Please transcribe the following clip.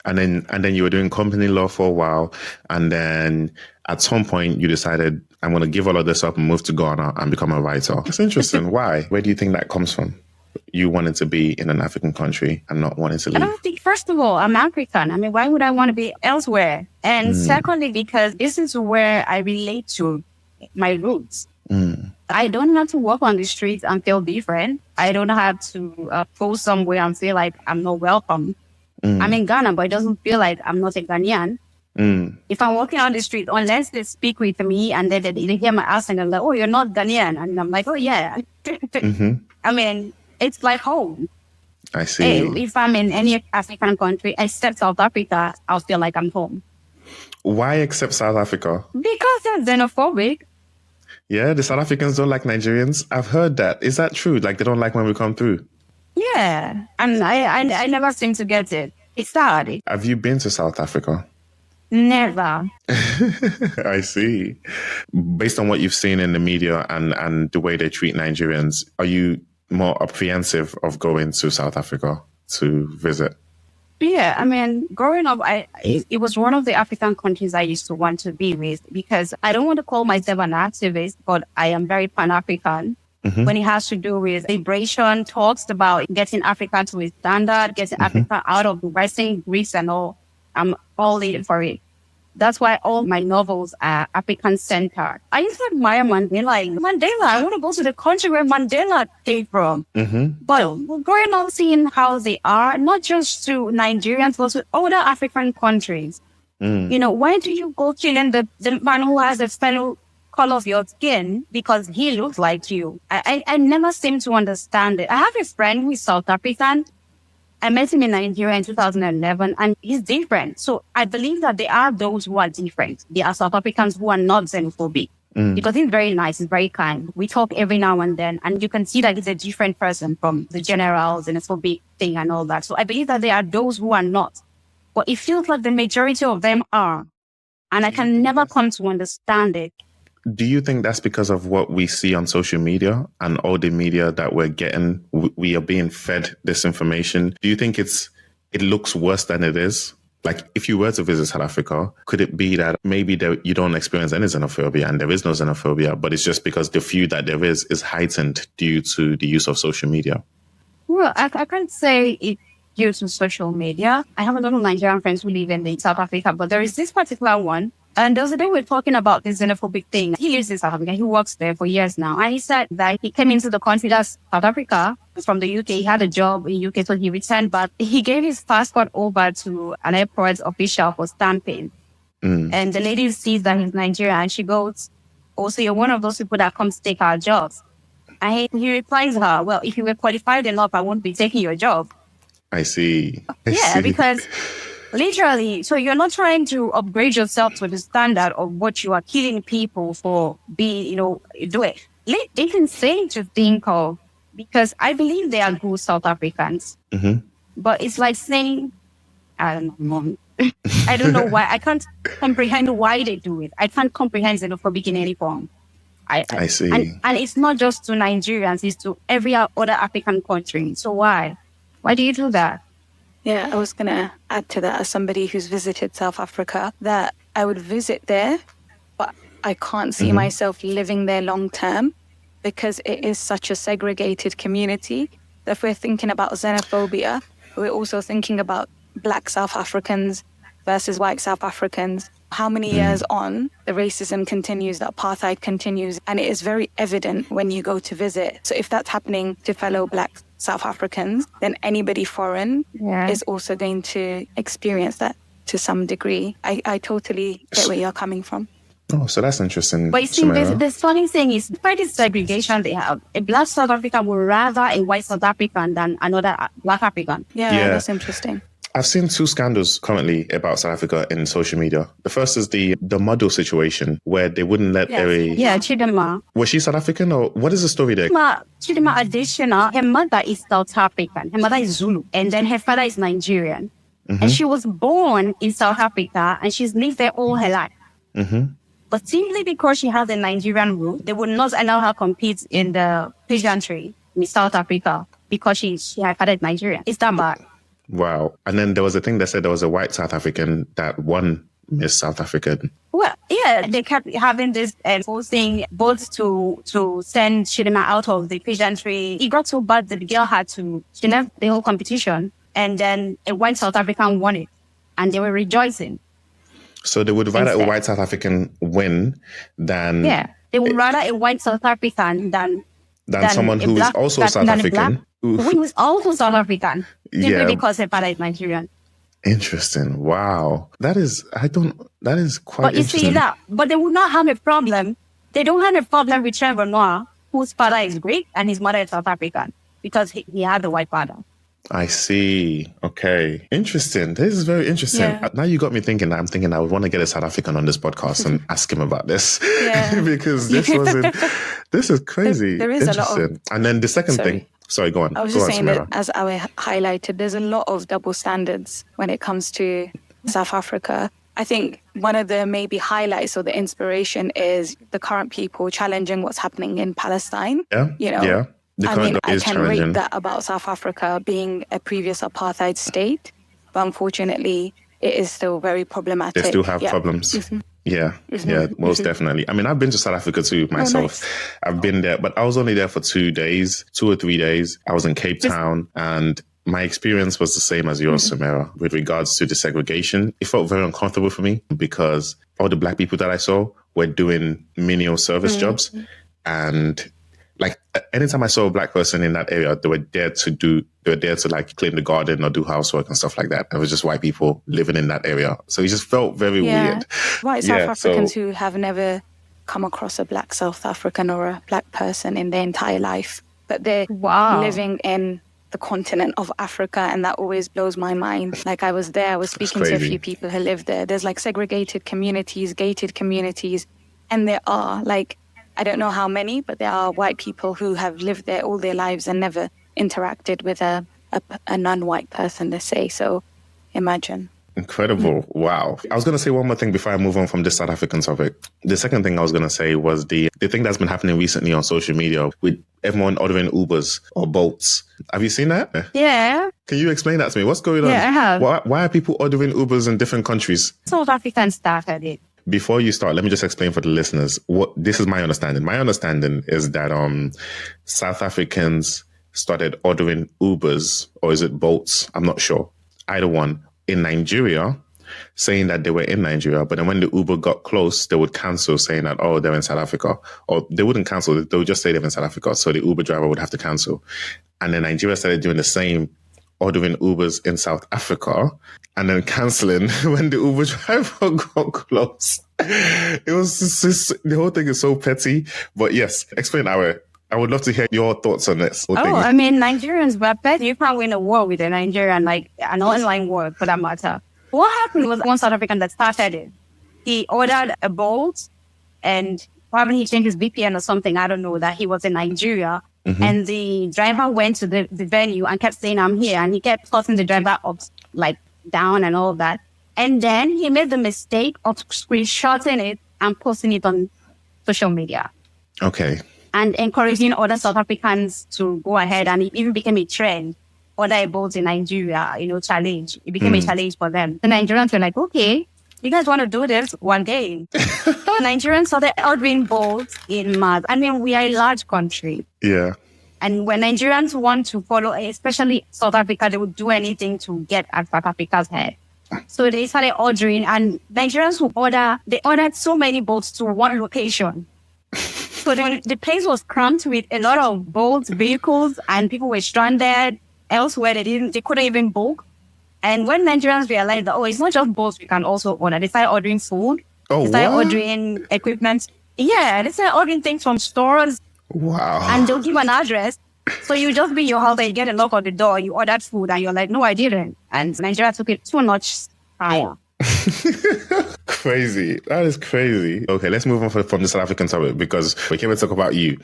And then you were doing company law for a while, and then at some point you decided, I'm going to give all of this up and move to Ghana and become a writer. It's interesting. Why? Where do you think that comes from? You wanted to be in an African country and not wanting to I leave. don't think, first of all, I'm African. I mean, why would I want to be elsewhere? And secondly, because this is where I relate to my roots. I don't have to walk on the streets and feel different. I don't have to go somewhere and feel like I'm not welcome. I'm in Ghana, but it doesn't feel like I'm not a Ghanaian. If I'm walking on the street, unless they speak with me and then they hear my accent and they're like, oh, you're not Ghanaian. And I'm like, oh, yeah. I mean, it's like home. I see. If I'm in any African country, except South Africa, I'll feel like I'm home. Why except South Africa? Because they're xenophobic. Yeah, the South Africans don't like Nigerians. I've heard that. Is that true? Like they don't like when we come through? Yeah. And I never seem to get it. It's sad. Have you been to South Africa? Never. I see. Based on what you've seen in the media and the way they treat Nigerians, are you more apprehensive of going to South Africa to visit? Yeah, I mean, growing up, it was one of the African countries I used to want to be with because I don't want to call myself an activist, but I am very Pan-African. When it has to do with liberation, talks about getting Africa to its standard, getting Africa out of the Western griefs and all. I'm all in for it. That's why all my novels are African-centered. I used to admire Mandela. I want to go to the country where Mandela came from. But growing up, seeing how they are, not just to Nigerians, but to other African countries. You know, why do you go killing the man who has the fellow color of your skin because he looks like you? I never seem to understand it. I have a friend who is South African. I met him in Nigeria in 2011 and he's different. So I believe that there are those who are different. There are South Africans who are not xenophobic because he's very nice, he's very kind. We talk every now and then and you can see that he's a different person from the general xenophobic thing and all that. So I believe that there are those who are not. But it feels like the majority of them are. And I can never come to understand it. Do you think that's because of what we see on social media and all the media that we're getting? We are being fed this information. Do you think it looks worse than it is? Like if you were to visit South Africa, could it be that maybe you don't experience any xenophobia and there is no xenophobia, but it's just because the few that there is heightened due to the use of social media? Well, I can't say it's due to social media. I have a lot of Nigerian friends who live in South Africa, but there is this particular one. And the other day we were talking about this xenophobic thing. He lives in South Africa. He works there for years now. And he said that he came into the country, that's South Africa, from the UK. He had a job in UK, so he returned. But he gave his passport over to an airport official for stamping. And the lady sees that he's Nigerian and she goes, oh, so you're one of those people that comes take our jobs. And he replies her, well, if you were qualified enough, I won't be taking your job. I see. Because literally, so you're not trying to upgrade yourself to the standard of what you are killing people for being, doing. It's insane to think of, because I believe they are good South Africans. But it's like saying, I don't know. I don't know why. I can't comprehend why they do it. I can't comprehend xenophobic in any form. I see. And it's not just to Nigerians, it's to every other African country. So why? Why do you do that? Yeah, I was going to add to that as somebody who's visited South Africa, that I would visit there, but I can't see myself living there long term because it is such a segregated community. So if we're thinking about xenophobia, we're also thinking about Black South Africans versus white South Africans. How many years on, the racism continues, the apartheid continues, and it is very evident when you go to visit. So if that's happening to fellow Black South Africans, then anybody foreign is also going to experience that to some degree. I totally get where you're coming from. Oh, so that's interesting. But you see, the funny thing is, despite this segregation they have, a Black South African would rather a white South African than another Black African. Yeah, that's interesting. I've seen two scandals currently about South Africa in social media. The first is the model situation where they wouldn't let Chidema. Was she South African or what is the story there? Chidema additional, her mother is South African. Her mother is Zulu. And then her father is Nigerian. And she was born in South Africa and she's lived there all her life. But simply because she has a Nigerian root, they would not allow her compete in the pageantry in South Africa because she had father is Nigerian. It's that bad. Wow. And then there was a thing that said there was a white South African that won Miss South African. Well, yeah, they kept having this forcing both to send Chidima out of the pageantry. It got so bad that the girl she left the whole competition, and then a white South African won it, and they were rejoicing. So they would rather a white South African win than... Yeah, they would rather a white South African than someone who is also South African. Who is also South African, simply Yeah. because her father is Nigerian. Interesting. Wow. That is quite But you interesting. see that, but they would not have a problem. They don't have a problem with Trevor Noah, whose father is Greek and his mother is South African, because he had a white father. I see. Okay. Interesting. This is very interesting. Yeah. Now you got me thinking. I'm thinking I would want to get a South African on this podcast and ask him about this. Yeah. Because this is crazy. There is a lot of- interesting. And then the second thing. Sorry, go on. I was Go just on, saying Samira. that, as I highlighted, there's a lot of double standards when it comes to South Africa. I think one of the maybe highlights or the inspiration is the current people challenging what's happening in Palestine. Yeah. You know, Yeah. The I current mean, I is can challenging. rate that about South Africa being a previous apartheid state, but unfortunately, it is still very problematic. They still have Yeah. problems. Mhm. Yeah, yeah, most definitely. I mean, I've been to South Africa too myself. nice. I've been there, but I was only there for 2 days, 2 or 3 days. I was in Cape Town, and my experience was the same as yours, Samira, with regards to the segregation. It felt very uncomfortable for me because all the black people that I saw were doing menial service jobs. And like anytime I saw a black person in that area, they were there to like clean the garden or do housework and stuff like that. It was just white people living in that area. So it just felt very weird. White South Yeah, Africans so- who have never come across a black South African or a black person in their entire life, but they're Wow. living in the continent of Africa, and that always blows my mind. Like I was there, I was speaking to a crazy. few people who live there. There's like segregated communities, gated communities, and there are like, I don't know how many, but there are white people who have lived there all their lives and never interacted with a non-white person, let's say. So imagine. Incredible. Wow. I was going to say one more thing before I move on from this South African topic. The second thing I was going to say was the thing that's been happening recently on social media with everyone ordering Ubers or Bolts. Have you seen that? Yeah, Can you explain that to me? What's going on? Yeah, I have. Why are people ordering Ubers in different countries? South Africans started it. Before you start, let me just explain for the listeners what this is my understanding. My understanding is that South Africans started ordering Ubers, or is it Bolts? I'm not sure. Either one in Nigeria, saying that they were in Nigeria, but then when the Uber got close, they would cancel, saying that, oh, they're in South Africa. Or they wouldn't cancel, they would just say they're in South Africa. So the Uber driver would have to cancel. And then Nigeria started doing the same, ordering Ubers in South Africa and then canceling when the Uber driver got close. It was just, the whole thing is so petty. But yes, explain, Awe. I would love to hear your thoughts on this. Oh, I mean, Nigerians were petty. You can't win a war with a Nigerian, like an online war for that matter. What happened was one South African that started it. He ordered a Bolt and probably he changed his VPN or something. I don't know, that he was in Nigeria. And the driver went to the venue and kept saying, I'm here. And he kept tossing the driver up, like down and all that. And then he made the mistake of screenshotting it and posting it on social media. Okay. And encouraging other South Africans to go ahead. And it even became a trend. Order Bolts in Nigeria, challenge. It became a challenge for them. The Nigerians were like, okay, you guys want to do this one day. Nigerians started ordering Bolts in Mars. I mean, we are a large country. Yeah. And when Nigerians want to follow, especially South Africa, they would do anything to get at South Africa's head. So they started ordering, and Nigerians who ordered so many Bolts to one location. So the place was cramped with a lot of Bolts vehicles, and people were stranded elsewhere. They couldn't even book. And when Nigerians realized that, it's not just Bolts we can also order, they started ordering food. Oh, They started what? ordering equipment. Yeah, they started ordering things from stores. Wow. And they'll give an address. So you just be in your house and you get a knock on the door, you ordered food, and you're like, no, I didn't. And Nigeria took it too much higher. Crazy. That is crazy. Okay, let's move on from the South African topic because we came to talk about you.